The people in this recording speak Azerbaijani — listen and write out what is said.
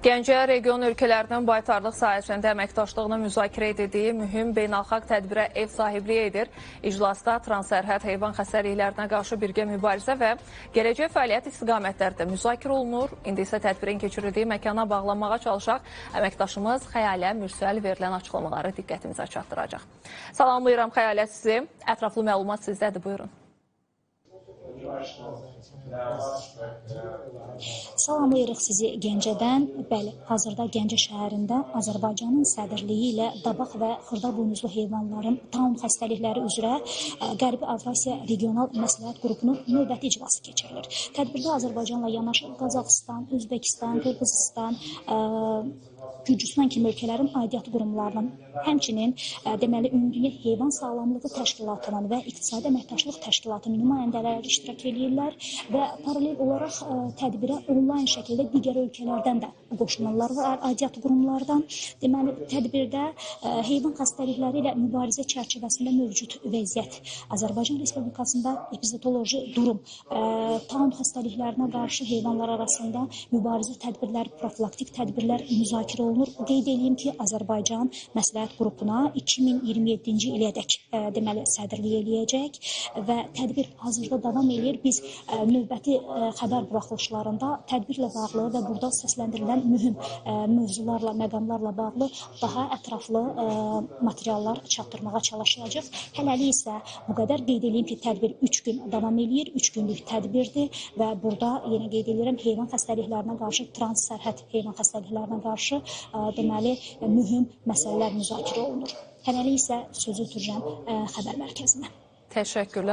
Gəncə region ölkələrinin baytarlıq sahəsində əməkdaşlığını müzakirə edildiyi mühüm beynəlxalq tədbirə ev sahibliyi edir. İclasda transsərhəd heyvan xəstəliklərinə qarşı birgə mübarizə və gələcək fəaliyyət istiqamətləri də müzakirə olunur. İndi isə tədbirin keçirildiyi məkana bağlanmağa çalışaq. Əməkdaşımız Xəyalə Mürsəl verilən açıqlamaları diqqətimizə çatdıracaq. Salamlayıram Xəyalə sizi. Ətraflı məlumat sizdədir, buyurun. Salamlayırıq sizi Gəncədən. Bəli, hazırda Gəncə şəhərində Azərbaycanın sədrliyi ilə dabaq və xırda buynuzlu heyvanların taun xəstəlikləri üzrə Qərbi Avrasiya Regional Məsləhət Qrupunun növbəti iclası keçirilir. Tədbirdə Azərbaycanla yanaşı Qazaxıstan, Özbəkistan, Qırğızistan, Gürcüstan kimi ölkələrin aidiyyatı qurumlarının, həmçinin deməli Ümumdünya Heyvan Sağlamlığı Təşkilatının və İqtisadi Əməkdaşlıq Təşkilatının nümayəndələri iştirak edirlər və paralel olaraq tədbirə onlayn şəkildə digər ölkələrdən də qoşulanlar var, aidiyyatı qurumlardan. Deməli tədbirdə heyvan xəstəlikləri ilə mübarizə çərçivəsində mövcud vəziyyət, Azərbaycan Respublikasında epizotoloji durum, taun xəstəliklərinə qarşı heyvanlar arasında mübarizə tədbirləri, profilaktik tədbirlər müzakirə olunur. Qeyd edeyim ki, Azərbaycan Məsləhət Qrupuna 2027-ci ilədək deməli sədrlik eləyəcək və tədbir hazırda davam edir. Biz növbəti xəbər buraxılışlarında tədbirlə bağlı və burada səsləndirilən mühüm mövzularla, məqamlarla bağlı daha ətraflı materiallar çatdırmağa çalışacağıq. Hələlik isə bu qədər. Qeyd edeyim ki, tədbir 3 gün davam edir, 3 günlük tədbirdir və burada yenə qeyd edirəm heyvan xəstəliklərinə qarşı, transsərhəd heyvan xəstəliklərinə qarşı deməli mühüm məsələlər müzakirə olunur. Hələlik isə sözü ötürürəm xəbər mərkəzinə. Təşəkkürlər.